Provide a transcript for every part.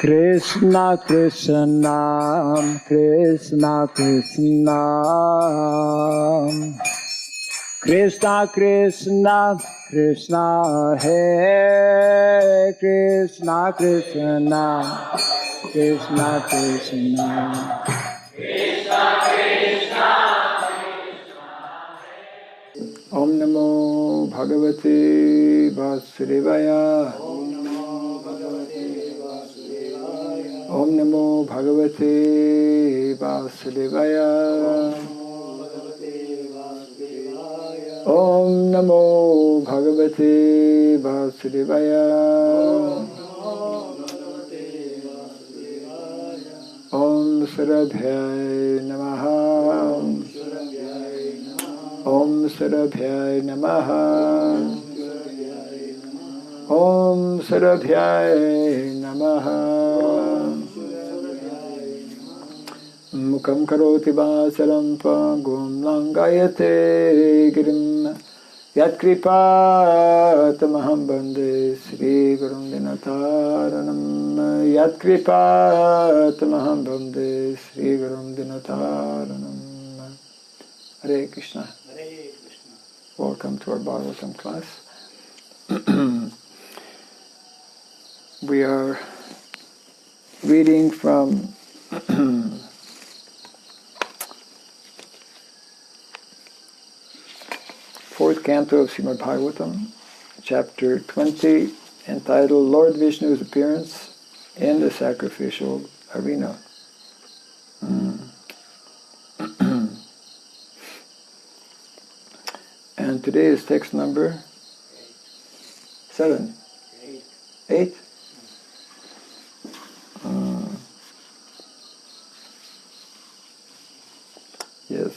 Krishna Krishna Krishna Krishna Krishna Krishna Krishna Hare Krishna Krishna Krishna Krishna Krishna Krishna Om Namo Bhagavate Vasudevaya Om Namo Bhagavate Vasudevaya Om Namo Bhagavate Vasudevaya Om Sarabhyai Namaha Om Sarabhyai Namaha Om Sarabhyai Namaha Mukam karoti vasaram pangum langayate girim Yat kripatamaham bande Sri Gurum Dinataranam Yat kripatamaham bande Sri Gurum Dinataranam Hare Krishna. Welcome to our Bhagavatam class. We are reading from fourth canto of Srimad Bhagavatam, chapter 20, entitled Lord Vishnu's Appearance in the Sacrificial Arena. And today is text number 7. 8? Yes.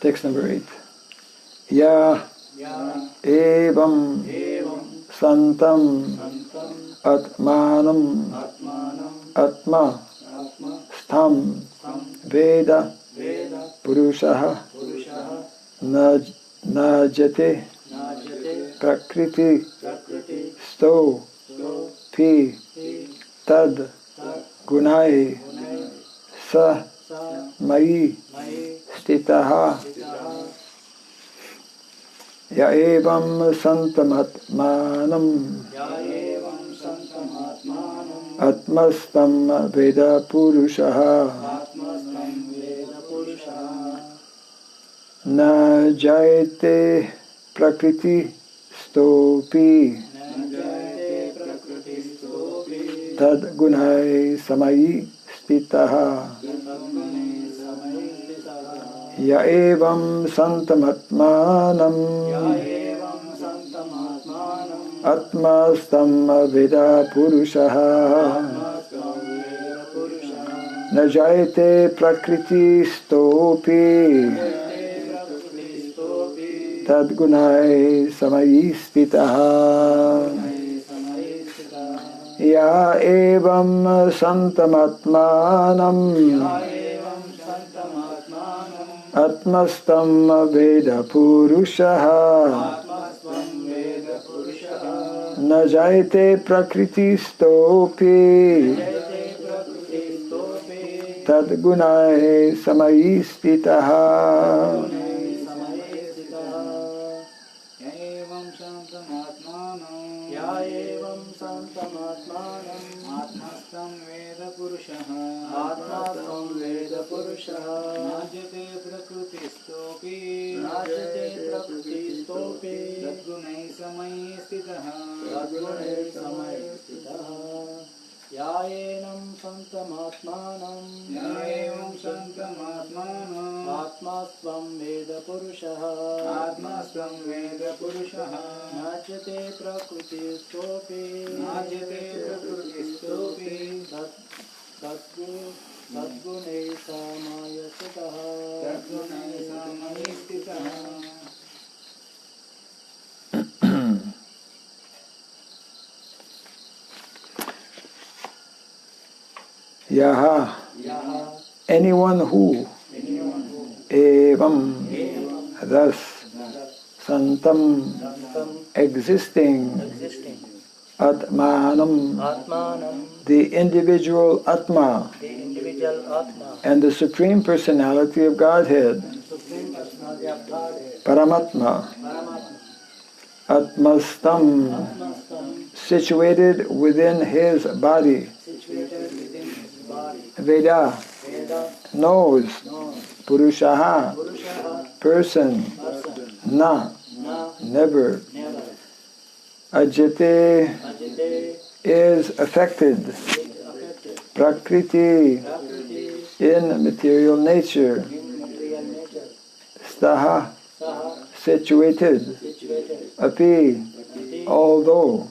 Text number 8. Ya evam santam atmanam atma stham veda purushaha najate prakriti sto pi tad gunai sa mai stitaha ya evam santamatmanam atmastam veda purushaha na jayate prakriti stopi tad gunai samai stitaha ya evam santamatmanam atmastam veda purushaha na jayate prakriti stopi tad gunai samai stitaha ya evam santamatmanam atmastam veda purushaha na jayate prakriti stopi tad gunai samai stitaha Najate prakriti stopi tadgunai samai stitaha yayenam santamatmanam atmasvam veda purushaha najate prakriti stopi Sadgunai samaya sitaha Yaha, anyone who, evam, thus, santam, Santam existing, existing. atmanam, Atmanam the individual atma, the individual Atma. and the Supreme Personality of Godhead, Supreme Personality of Godhead. Paramatma, Paramatma. atmastam, Atmastam situated within his body, situated within his body. Veda, Veda knows, knows. Purushaha, Purushaha person, person. na, Na never, never. ajite, Ajite is affected, is affected. prakriti, Prakriti in material nature, in material nature. staha, Saha situated, situated. api, Iti although,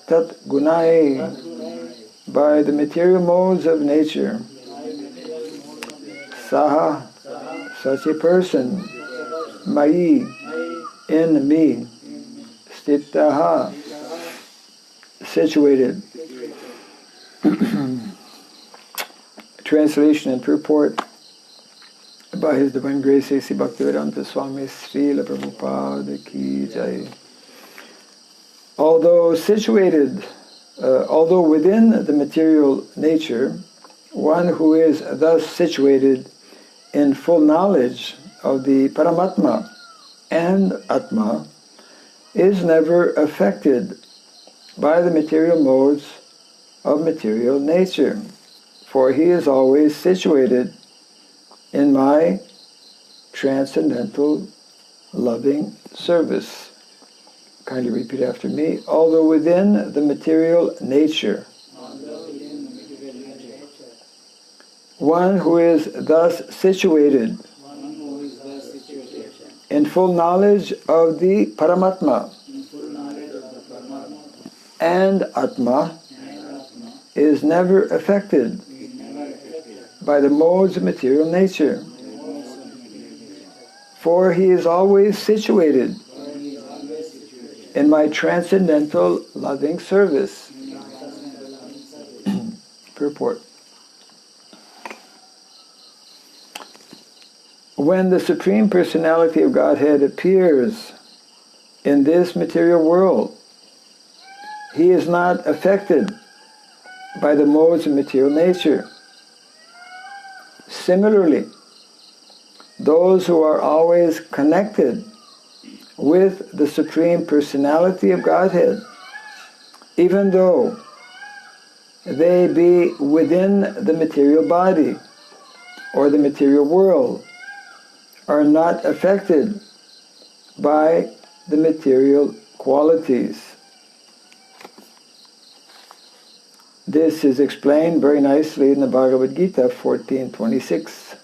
tat gunai, Tatgunai by the material modes of nature, by material mode of nature. saha, Saha such a person, such a person. mai, Mai in me, in stitaha, Saha situated. situated. Translation and purport by His Divine Grace A.C. Bhaktivedanta Swami Srila Prabhupada Ki Jai. Although within the material nature, one who is thus situated in full knowledge of the Paramatma and Atma is never affected by the material modes of material nature, for he is always situated in my transcendental loving service. Kindly repeat after me. Although within the material nature, Although within the material nature, one who is thus situated one who is thus situated in full knowledge of the Paramatma in full knowledge of the Paramatma and Atma and Atma is never affected is never affected by the modes of material nature, by the modes of material nature. for he is always situated For he is always situated in my transcendental loving service. in the transcendental loving service. Purport. When the Supreme Personality of Godhead appears in this material world, he is not affected by the modes of material nature. Similarly, those who are always connected with the Supreme Personality of Godhead, even though they be within the material body or the material world, are not affected by the material qualities. This is explained very nicely in the Bhagavad Gita 14:26.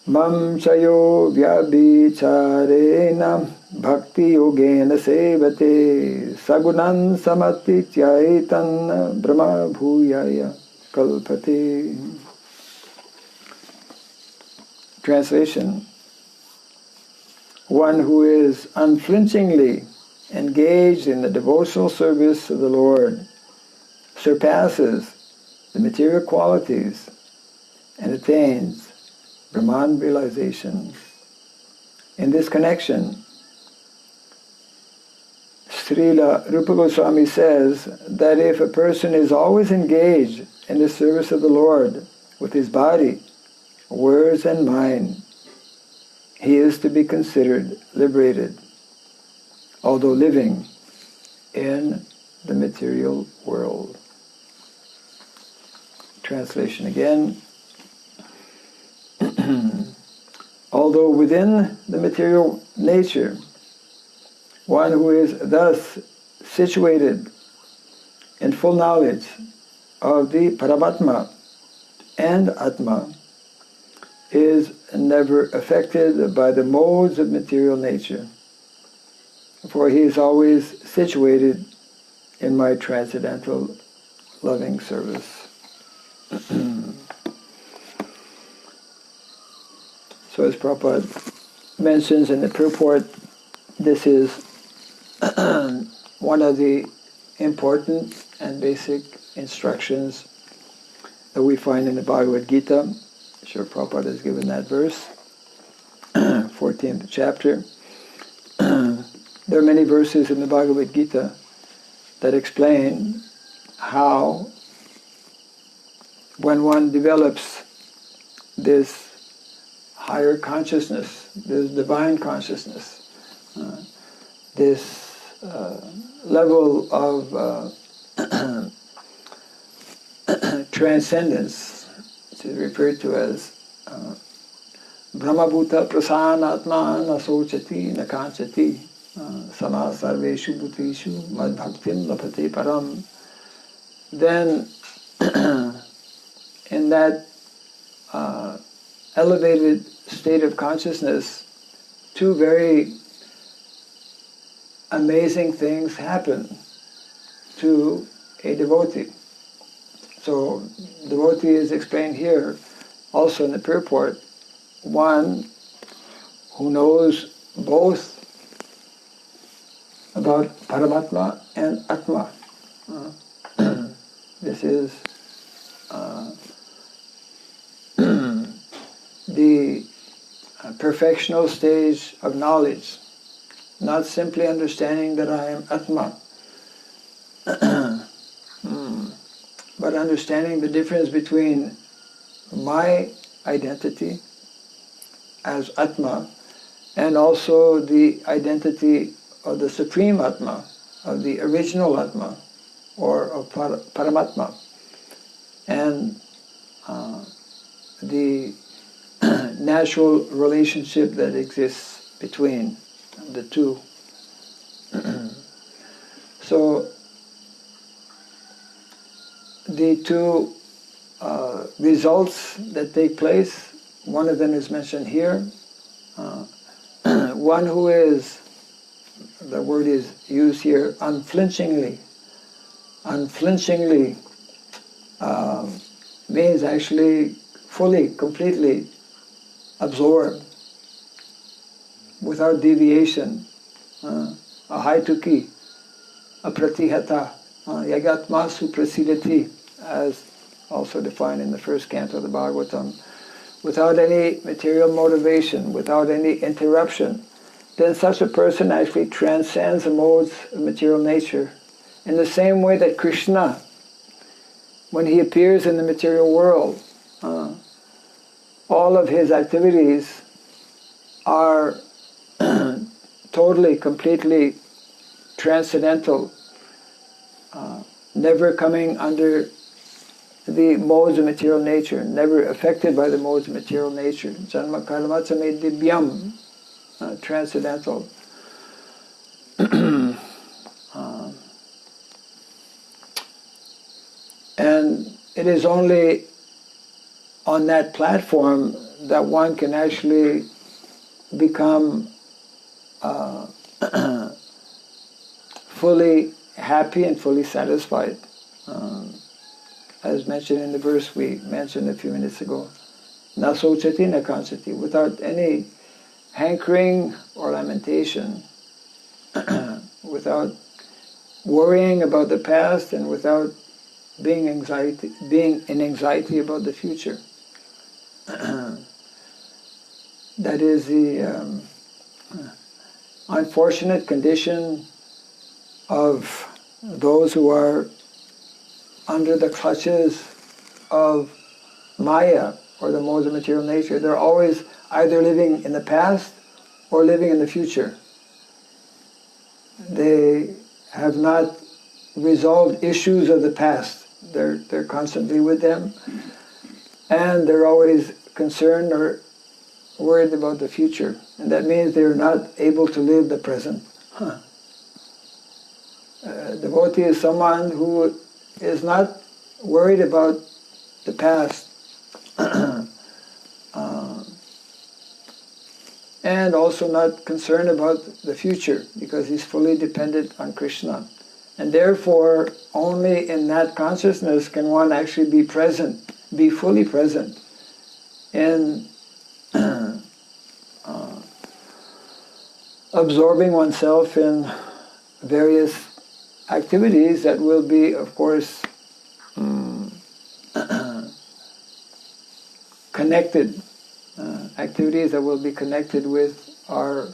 Mam chayo vyabhicharena bhakti yogena sevate sagunan samatityaitan brahma bhuyaya kalpate. Translation. One who is unflinchingly engaged in the devotional service of the Lord surpasses the material qualities and attains Brahman realization. In this connection, Srila Rupa Goswami says that if a person is always engaged in the service of the Lord with his body, words and mind, he is to be considered liberated, although living in the material world. Translation again. Although within the material nature, one who is thus situated in full knowledge of the Paramatma and Atma is never affected by the modes of material nature, for he is always situated in my transcendental loving service. So as Prabhupada mentions in the purport, this is one of the important and basic instructions that we find in the Bhagavad Gita. I'm sure Prabhupada has given that verse, 14th chapter. there are many verses in the Bhagavad Gita that explain how when one develops this higher consciousness, this divine consciousness, this level of transcendence, which is referred to as Brahmabhuta prasana atma na sochati na kanchati sama sarveshu bhutishu mad bhaktim lapate param. Then in that elevated state of consciousness, two very amazing things happen to a devotee. So, devotee is explained here, also in the purport, one who knows both about Paramatma and Atma. This is the perfectional stage of knowledge, not simply understanding that I am Atma, but understanding the difference between my identity as Atma and also the identity of the Supreme Atma, of the original Atma, or of Paramatma, and the natural relationship that exists between the two. So the two results that take place, one of them is mentioned here. One who is, the word is used here, unflinchingly means actually fully, completely absorbed, without deviation, ahaituki, apratihata, yagatma suprasidati, as also defined in the first canto of the Bhagavatam, without any material motivation, without any interruption, then such a person actually transcends the modes of material nature. In the same way that Krishna, when he appears in the material world, all of his activities are totally, completely transcendental, never coming under the modes of material nature, never affected by the modes of material nature. Janma karmatsame divyam, transcendental. And it is only on that platform that one can actually become fully happy and fully satisfied. As mentioned in the verse we mentioned a few minutes ago. Na sochati na kanchati, without any hankering or lamentation, without worrying about the past and without being in anxiety about the future. That is the unfortunate condition of those who are under the clutches of Maya, or the modes of material nature. They're always either living in the past or living in the future. They have not resolved issues of the past. They're constantly with them, and they're always concerned or worried about the future. And that means they're not able to live the present. Devotee is someone who is not worried about the past and also not concerned about the future, because he's fully dependent on Krishna. And therefore, only in that consciousness can one actually be present, be fully present in absorbing oneself in various activities that will be, of course, connected, activities that will be connected with our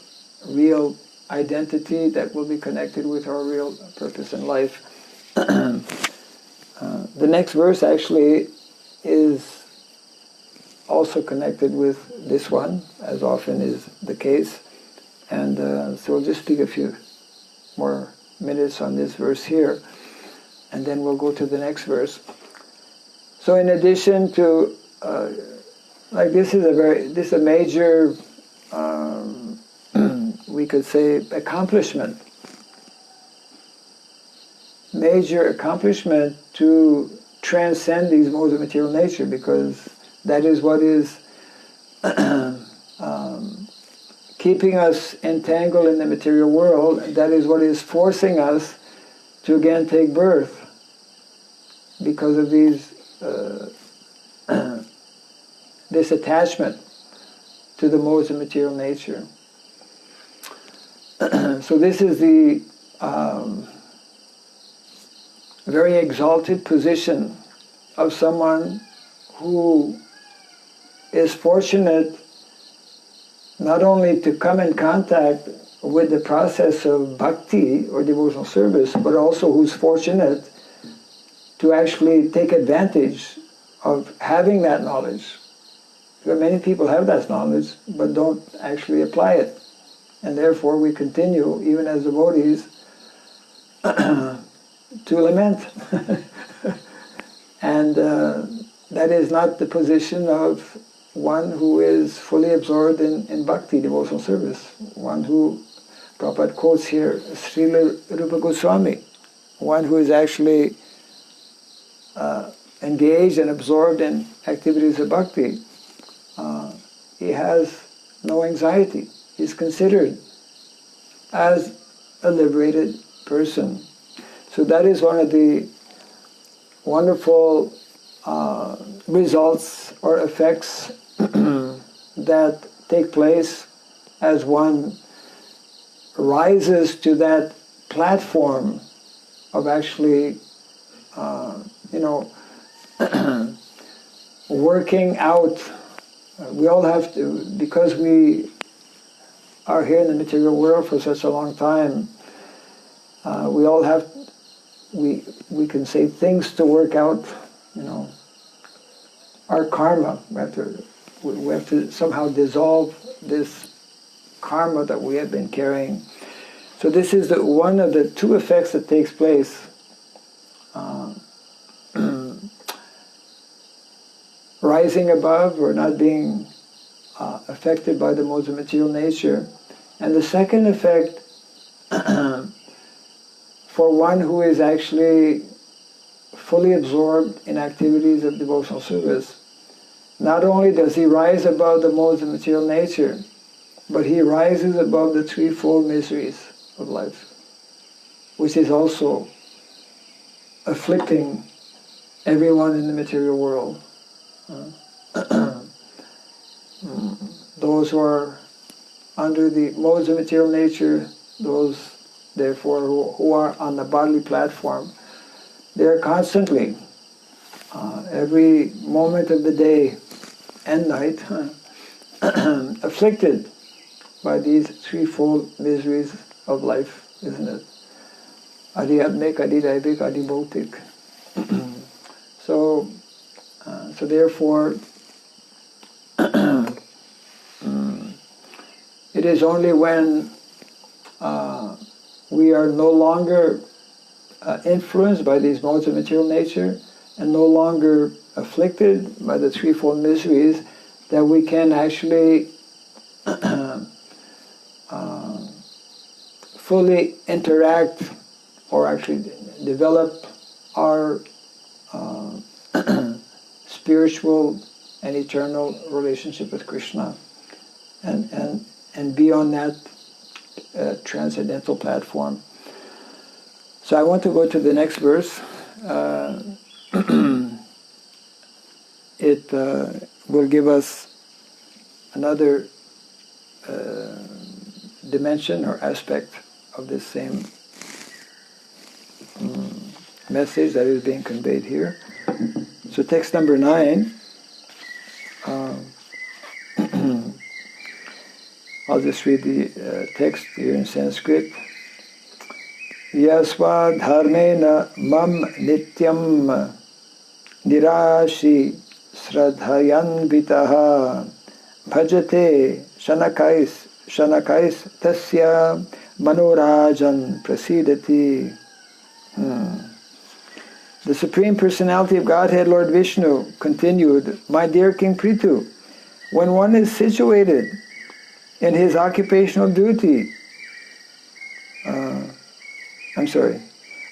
real identity that will be connected with our real purpose in life. The next verse actually is also connected with this one, as often is the case. And so we'll just speak a few more minutes on this verse here, and then we'll go to the next verse. So in addition to, this is a major, we could say, accomplishment. Major accomplishment to transcend these modes of material nature, because that is what is keeping us entangled in the material world. That is what is forcing us to again take birth, because of these this attachment to the modes of material nature. So this is the very exalted position of someone who is fortunate not only to come in contact with the process of bhakti or devotional service, but also who's fortunate to actually take advantage of having that knowledge. Because many people have that knowledge but don't actually apply it. And therefore we continue, even as devotees, to lament. And that is not the position of one who is fully absorbed in bhakti, devotional service. One who, Prabhupada quotes here, Srila Rupa Goswami, one who is actually engaged and absorbed in activities of bhakti. He has no anxiety. He's considered as a liberated person. So that is one of the wonderful results or effects that take place as one rises to that platform of actually, working out. We all have to, because we are here in the material world for such a long time, we all have, we can say, things to work out, our karma. We have to somehow dissolve this karma that we have been carrying. So this is one of the two effects that takes place. Rising above or not being affected by the modes of material nature. And the second effect, for one who is actually fully absorbed in activities of devotional service, not only does he rise above the modes of material nature, but he rises above the threefold miseries of life, which is also afflicting everyone in the material world. Those who are under the modes of material nature, those therefore who are on the bodily platform, they are constantly, every moment of the day and night, afflicted by these threefold miseries of life, isn't it? Adi Atmik, Adi Daivik, Adi Bhautik. So therefore, it is only when we are no longer influenced by these modes of material nature and no longer afflicted by the threefold miseries that we can actually fully interact or actually develop our spiritual and eternal relationship with Krishna and be on that transcendental platform. So I want to go to the next verse. It will give us another dimension or aspect of this same message that is being conveyed here. So text number 9. I'll just read the text here in Sanskrit. Yasva dharmena mam nityam nirashi sradhayanvitaha bhajate shanakais tasya manorajan prasidati. The Supreme Personality of Godhead, Lord Vishnu, continued, my dear King Prithu, when one is situated in his occupational duty,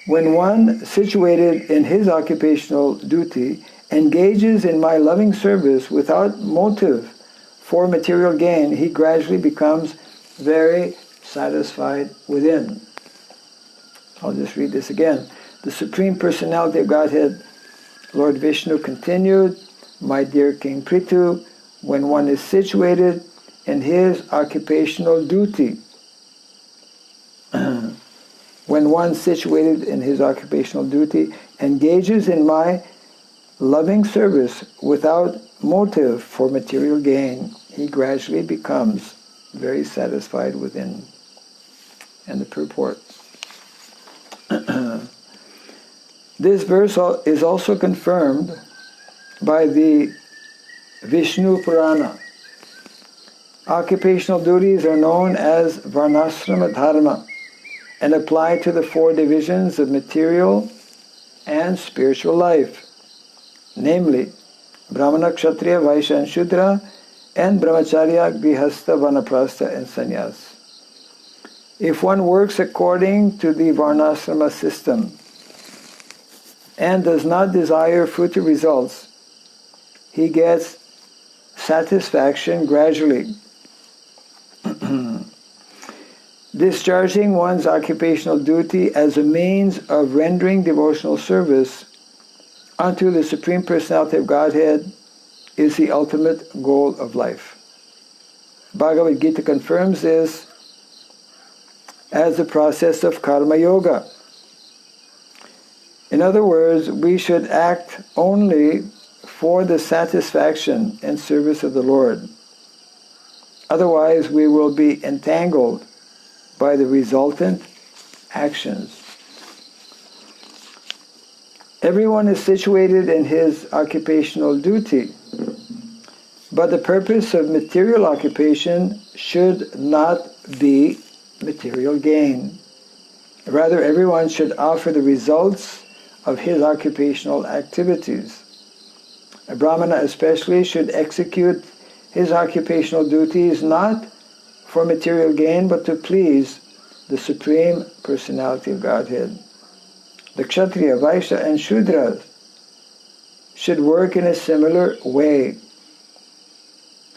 when one situated in his occupational duty engages in my loving service without motive for material gain, he gradually becomes very satisfied within. I'll just read this again. The Supreme Personality of Godhead, Lord Vishnu, continued, my dear King Prithu, when one is situated in his occupational duty, when one situated in his occupational duty engages in my loving service without motive for material gain, he gradually becomes very satisfied within. And the purport. This verse is also confirmed by the Vishnu Purana. Occupational duties are known as Varnasrama dharma and apply to the 4 divisions of material and spiritual life, namely Brahmana, Kshatriya, Vaishya and Shudra, and Brahmacharya, Grihastha, Vanaprastha and Sannyas. If one works according to the Varnasrama system and does not desire fruitive results, he gets satisfaction gradually. Discharging one's occupational duty as a means of rendering devotional service unto the Supreme Personality of Godhead is the ultimate goal of life. Bhagavad Gita confirms this as the process of karma yoga. In other words, we should act only for the satisfaction and service of the Lord. Otherwise, we will be entangled by the resultant actions. Everyone is situated in his occupational duty, but the purpose of material occupation should not be material gain. Rather, everyone should offer the results of his occupational activities. A Brahmana especially should execute his occupational duties not for material gain, but to please the Supreme Personality of Godhead. The Kshatriya, Vaishya and Shudra should work in a similar way.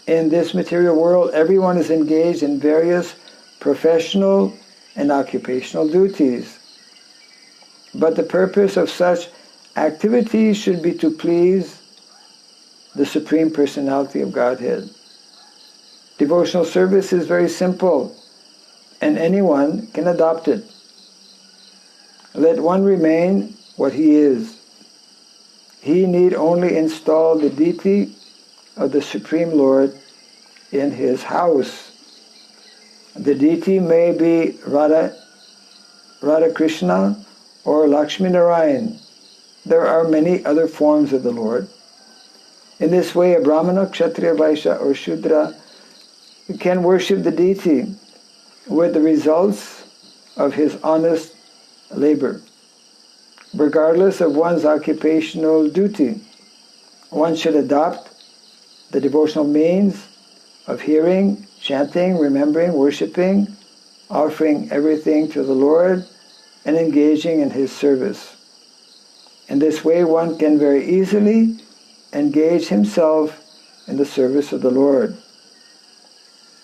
In this material world, everyone is engaged in various professional and occupational duties. But the purpose of such activities should be to please the Supreme Personality of Godhead. Devotional service is very simple, and anyone can adopt it. Let one remain what he is. He need only install the deity of the Supreme Lord in his house. The deity may be Radha Krishna or Lakshmi Narayan. There are many other forms of the Lord. In this way, a Brahmana, Kshatriya, Vaishya or Shudra can worship the deity with the results of his honest labor. Regardless of one's occupational duty, one should adopt the devotional means of hearing, chanting, remembering, worshipping, offering everything to the Lord, and engaging in his service. In this way, one can very easily engage himself in the service of the Lord.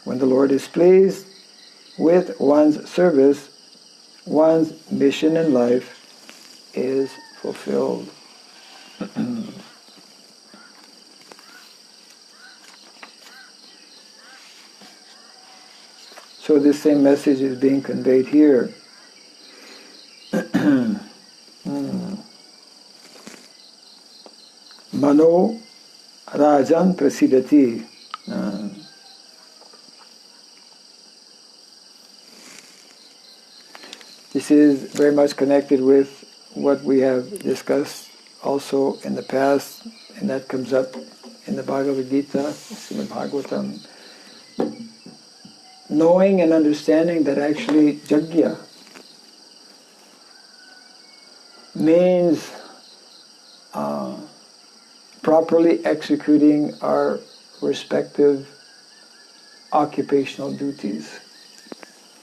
When the Lord is pleased with one's service, one's mission in life is fulfilled. So this same message is being conveyed here. Mano Rajan Prasidati. This is very much connected with what we have discussed also in the past, and that comes up in the Bhagavad Gita, Srimad Bhagavatam. Knowing and understanding that actually yajna means properly executing our respective occupational duties,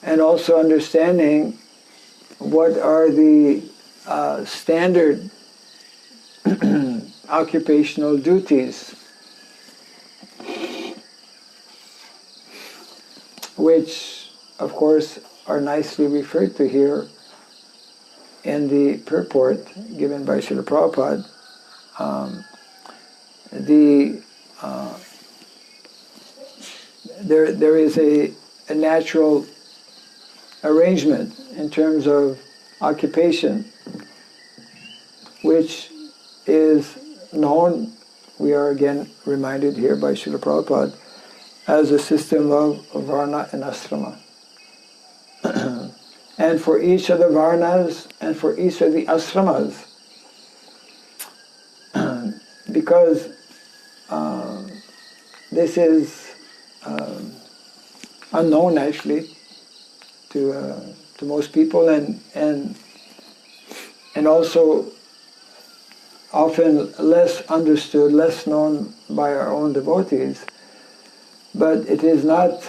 and also understanding what are the standard occupational duties, which of course are nicely referred to here in the purport given by Srila Prabhupada. There is a natural arrangement in terms of occupation, which is known, we are again reminded here by Srila Prabhupada, as a system of Varna and Asrama. And for each of the Varnas and for each of the Asramas, because this is unknown actually to most people, and also often less understood, less known by our own devotees. But it is not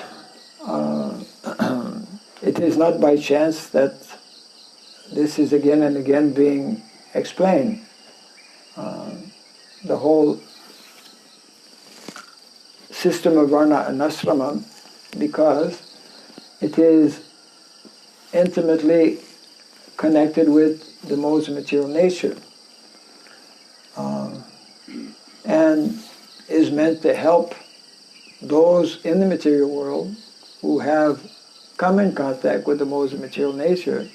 it is not by chance that this is again and again being explained. The whole system of Varna and Asrama, because it is intimately connected with the modes of material nature, and is meant to help those in the material world who have come in contact with the modes of material nature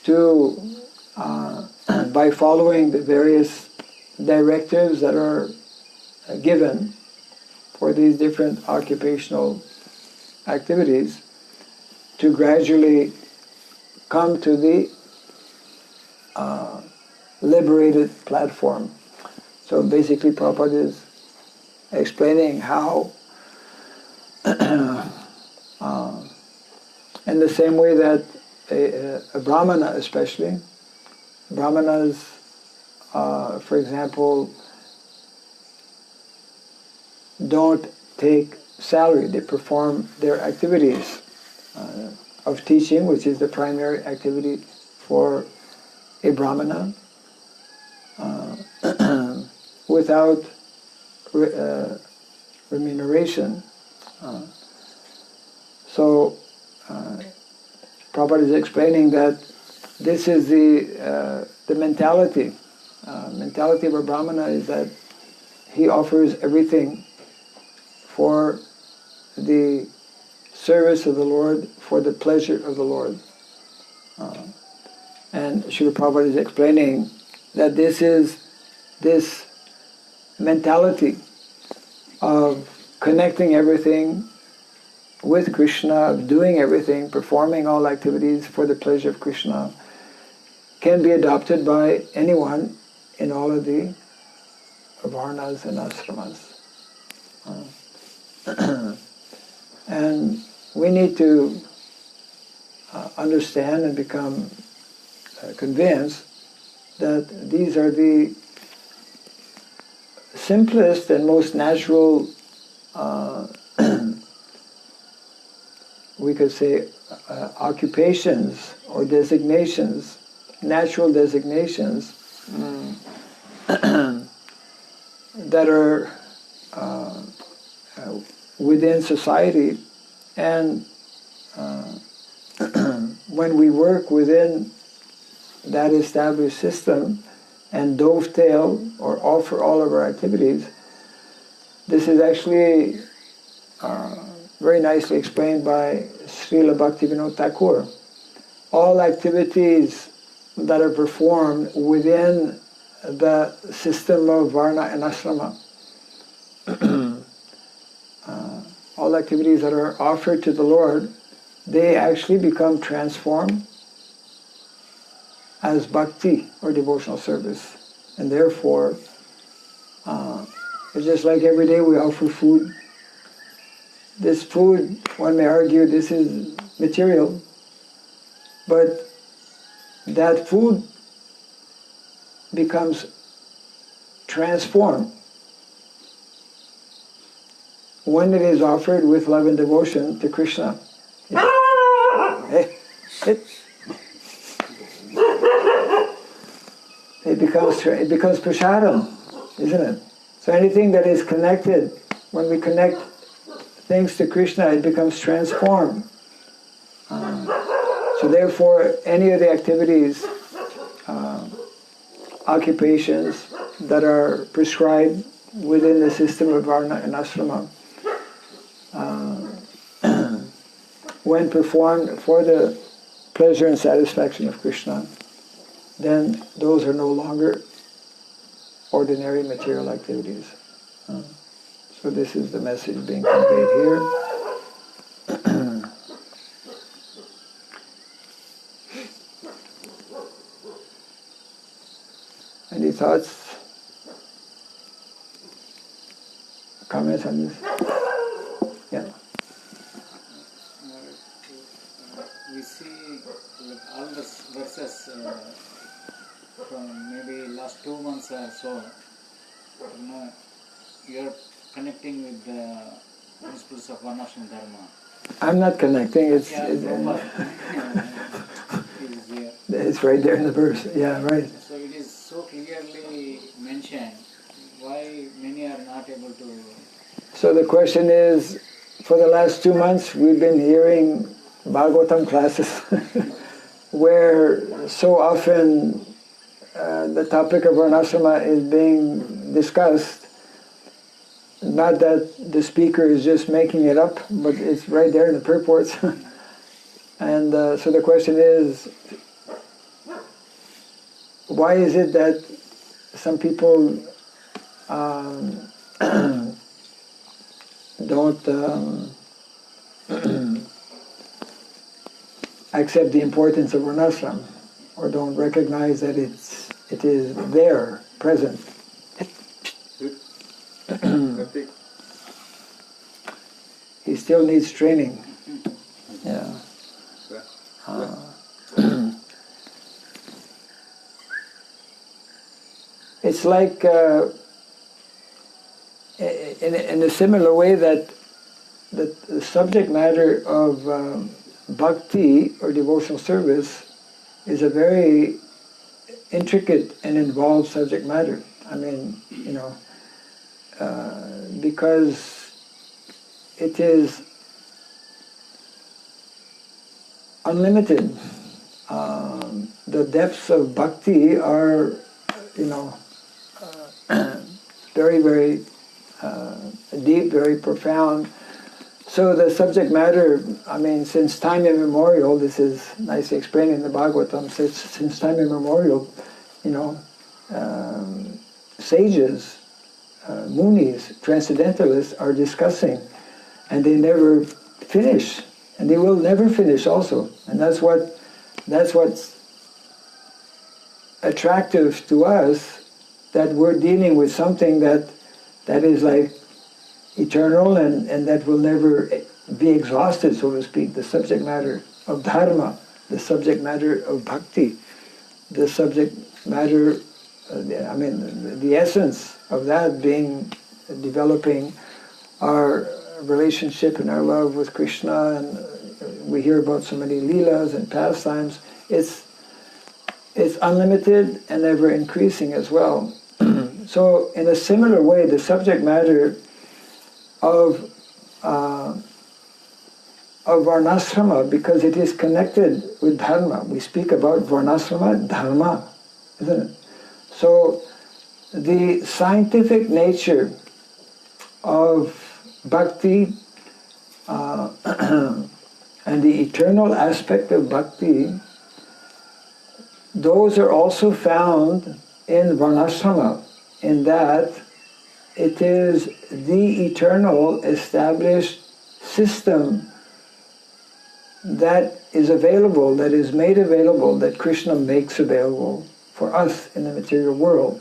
to, by following the various directives that are given for these different occupational activities, to gradually come to the liberated platform. So basically Prabhupada is explaining how in the same way that a Brahmana especially, Brahmanas, for example, don't take salary. They perform their activities of teaching, which is the primary activity for a Brahmana, without remuneration. So Prabhupada is explaining that this is the mentality. Mentality of a Brahmana is that he offers everything for the service of the Lord, for the pleasure of the Lord. And Srila Prabhupada is explaining that this mentality of connecting everything with Krishna, of doing everything, performing all activities for the pleasure of Krishna, can be adopted by anyone in all of the Varnas and Asramas. And we need to understand and become convinced that these are the simplest and most natural, we could say, occupations or designations, natural designations that are within society. And when we work within that established system and dovetail or offer all of our activities, this is actually very nicely explained by Srila Bhaktivinoda Thakur. All activities that are performed within the system of Varna and Asrama, all activities that are offered to the Lord, they actually become transformed as bhakti or devotional service. And therefore, it's just like every day we offer food. This food, one may argue, this is material, but that food becomes transformed when it is offered with love and devotion to Krishna. It becomes prasadam, isn't it? So anything that is connected, when we connect things to Krishna, it becomes transformed. So therefore, any of the activities, occupations that are prescribed within the system of Varnasrama, when performed for the pleasure and satisfaction of Krishna, then those are no longer ordinary material activities. So this is the message being conveyed here. Any thoughts, comments on this? Yeah. We see with all the verses from maybe last 2 months or so, you're connecting with the principles of Varnasrama Dharma. I'm not connecting. It's right there in the verse. Yeah, right. So it is so clearly mentioned. Why many are not able to? So the question is, for the last 2 months, we've been hearing Bhagavatam classes, where so often the topic of Varnasrama is being discussed. Not that the speaker is just making it up, but it's right there in the purports. And so the question is, why is it that some people don't accept the importance of Varnasrama, or don't recognize that it is there, present? He still needs training. Yeah. It's like in a similar way that the subject matter of bhakti or devotional service is a very intricate and involved subject matter. I mean, because it is unlimited. The depths of bhakti are, very, very deep, very profound. So the subject matter, I mean, since time immemorial, this is nicely explained in the Bhagavatam, since time immemorial, sages, munis, transcendentalists are discussing, and they never finish, and they will never finish also. And that's what's attractive to us, that we're dealing with something that is like eternal and that will never be exhausted, so to speak. The subject matter of dharma, the subject matter of bhakti, the subject matter, the essence of that being developing our relationship and our love with Krishna. And we hear about so many leelas and pastimes. It's unlimited and ever increasing as well. So in a similar way, the subject matter of Varnasrama, because it is connected with dharma. We speak about Varnasrama dharma, isn't it? So the scientific nature of bhakti and the eternal aspect of bhakti, those are also found in Varnasrama, in that it is the eternal established system that is available, that is made available, that Krishna makes available for us in the material world.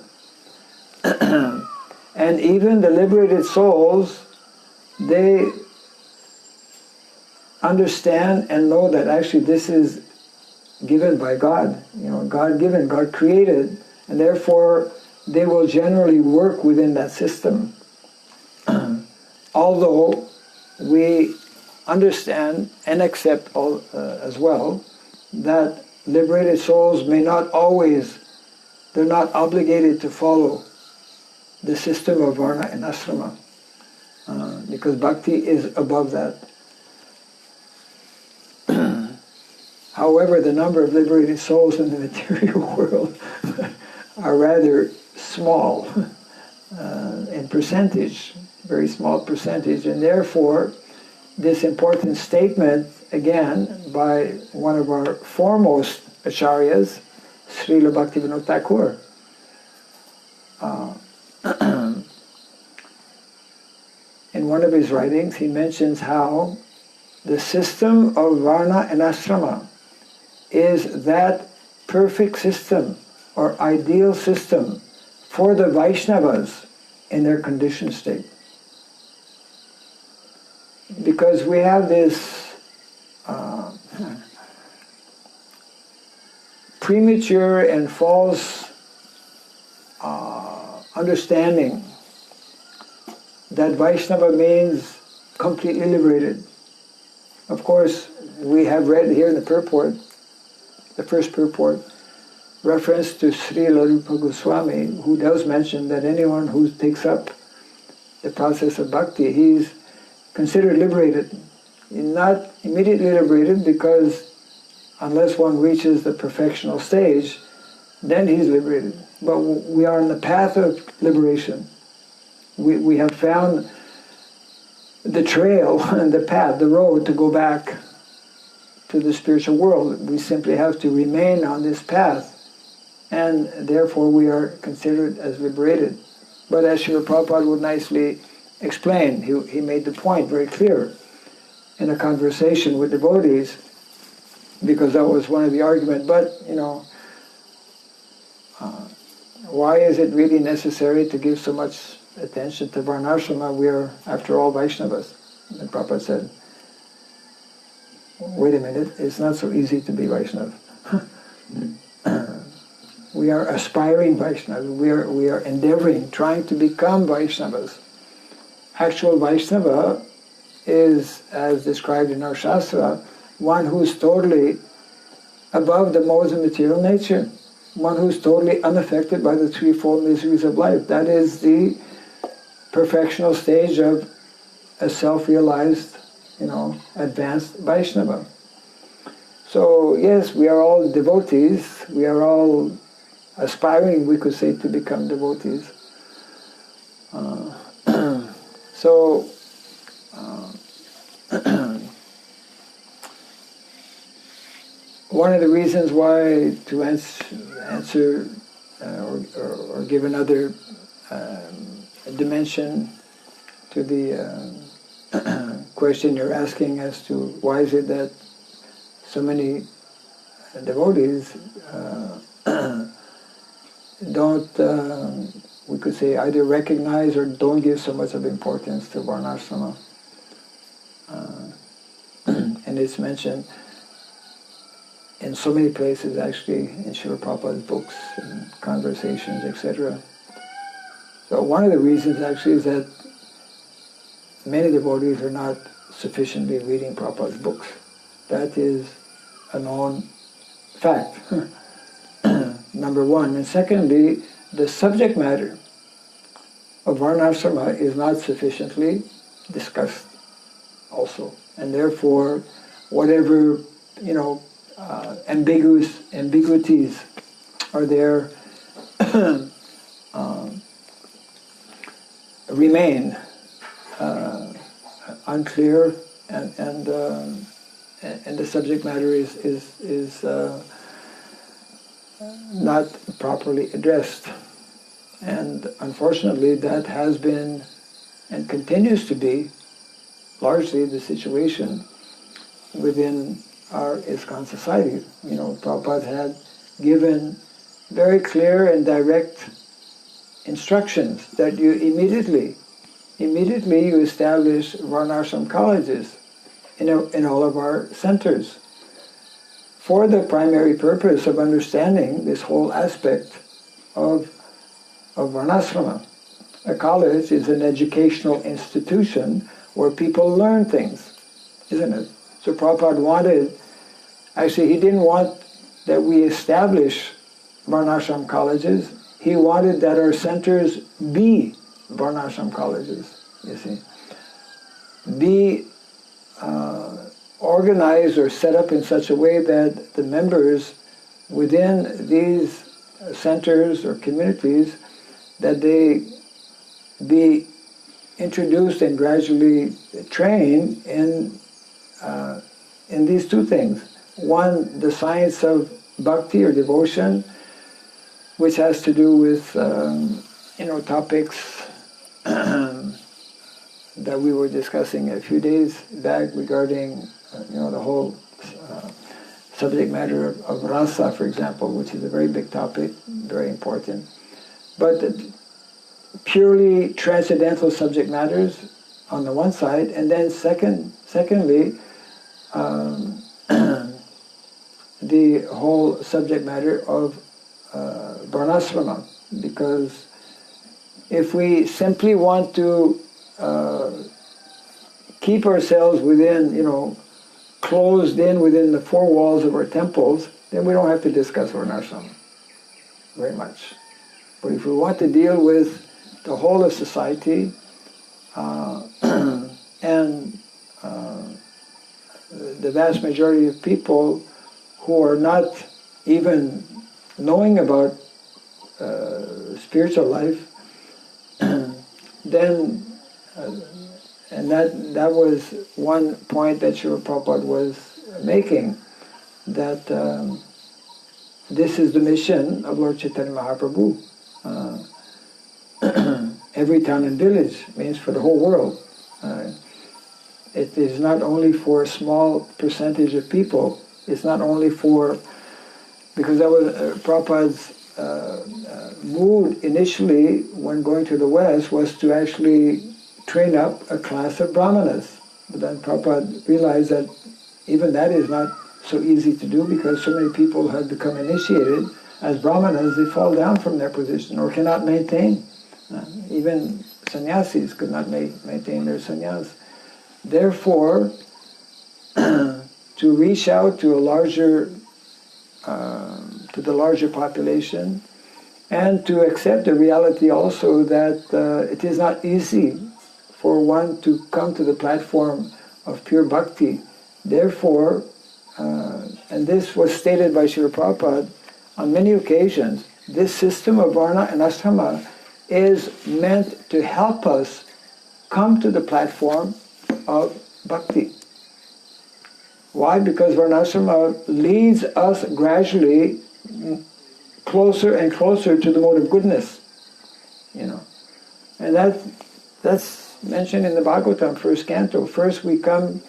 And even the liberated souls, they understand and know that actually this is given by God, God given, God created, and therefore they will generally work within that system. Although we understand and accept as well that liberated souls may not always, they're not obligated to follow the system of Varna and Asrama, because Bhakti is above that. However, the number of liberated souls in the material world are rather small in percentage, very small percentage, and therefore this important statement, again, by one of our foremost acharyas, Srila Bhaktivinoda Thakur, in one of his writings, he mentions how the system of Varna and Asrama is that perfect system or ideal system for the Vaishnavas in their conditioned state. Because we have this premature and false understanding that Vaishnava means completely liberated. Of course, we have read here in the purport, the first purport, reference to Srila Rupa Goswami, who does mention that anyone who takes up the process of bhakti, he's considered liberated. He's not immediately liberated because unless one reaches the perfectional stage, then he's liberated. But we are on the path of liberation. We have found the trail and the path, the road to go back to the spiritual world. We simply have to remain on this path, and therefore we are considered as liberated. But as Srila Prabhupada would nicely explain, he made the point very clear in a conversation with devotees, because that was one of the arguments. But, why is it really necessary to give so much attention to Varnasrama? We are, after all, Vaishnavas. And Prabhupada said, wait a minute, it's not so easy to be Vaishnava. We are aspiring Vaishnavas. We are endeavoring, trying to become Vaishnavas. Actual Vaishnava is, as described in our Shastra, one who's totally above the modes of material nature, one who's totally unaffected by the threefold miseries of life. That is the perfectional stage of a self-realized, advanced Vaishnava. So yes, we are all devotees. We are all aspiring, we could say, to become devotees. One of the reasons why, to answer or give another dimension to the question you're asking as to why is it that so many devotees don't, we could say, either recognize or don't give so much of importance to Varnasrama. And it's mentioned in so many places, actually, in Srila Prabhupada's books and conversations, etc. So one of the reasons, actually, is that many devotees are not sufficiently reading Prabhupada's books. That is a known fact, number one. And secondly, the subject matter of Varnasrama is not sufficiently discussed also. And therefore, whatever, ambiguities are there remain unclear, and the subject matter is not properly addressed. And unfortunately, that has been and continues to be largely the situation within our ISKCON society. Prabhupada had given very clear and direct instructions that you immediately you establish Varnasrama colleges in all of our centers for the primary purpose of understanding this whole aspect of Varnasrama. A college is an educational institution where people learn things, isn't it? So Prabhupada he didn't want that we establish Varnashram colleges. He wanted that our centers be Varnashram colleges, you see. Be organized or set up in such a way that the members within these centers or communities, that they be introduced and gradually trained in these two things. One, the science of bhakti or devotion, which has to do with topics that we were discussing a few days back regarding the whole subject matter of rasa, for example, which is a very big topic, very important. But purely transcendental subject matters on the one side, and then secondly, the whole subject matter of Varnasrama, because if we simply want to keep ourselves within, closed in within the four walls of our temples, then we don't have to discuss Varnasrama very much. But if we want to deal with the whole of society and the vast majority of people who are not even knowing about spiritual life, then and that was one point that Srila Prabhupada was making, that this is the mission of Lord Chaitanya Mahaprabhu. Every town and village means for the whole world. It is not only for a small percentage of people. It's not only for, because that was Prabhupada's mood initially when going to the West was to actually train up a class of brahmanas. But then Prabhupada realized that even that is not so easy to do, because so many people have become initiated as brahmanas, they fall down from their position or cannot maintain. Even sannyasis could not maintain their sannyas. Therefore, to reach out to the larger population, and to accept the reality also that it is not easy for one to come to the platform of pure bhakti. Therefore, and this was stated by Srila Prabhupada on many occasions, this system of Varna and Ashrama is meant to help us come to the platform of bhakti. Why? Because Varnasrama leads us gradually closer and closer to the mode of goodness. And that's mentioned in the Bhagavatam, first canto. First we come,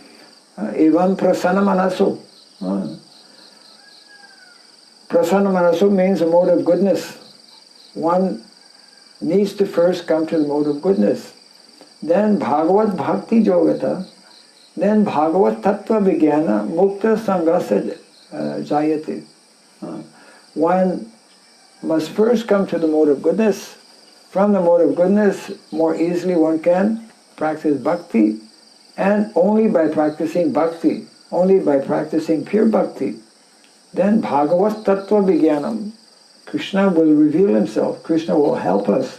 evam prasanna manaso. Prasanna manaso means a mode of goodness. One needs to first come to the mode of goodness. Then Bhagavat Bhakti Jogata, then Bhagavat Tattva Vijnana Mukta Sangasa Jayate. One must first come to the mode of goodness. From the mode of goodness, more easily one can practice bhakti, and only by practicing bhakti, only by practicing pure bhakti, then Bhagavat Tattva Vijnanam, Krishna will reveal himself. Krishna will help us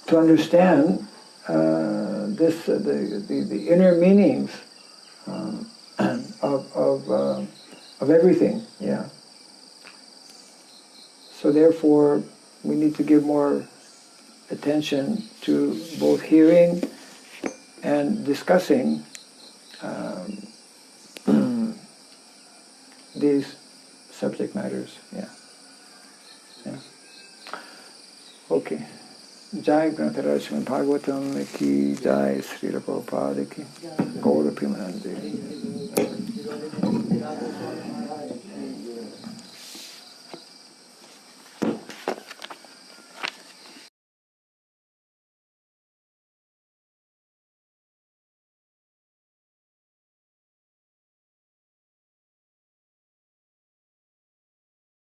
to understand the inner meanings of everything. Yeah. So therefore, we need to give more attention to both hearing and discussing these subject matters. Yeah. Yeah. Okay. Jai Grantaraj Srimad Bhagavatam ki Jai Srila Prabhupada ki Gaura Premanande.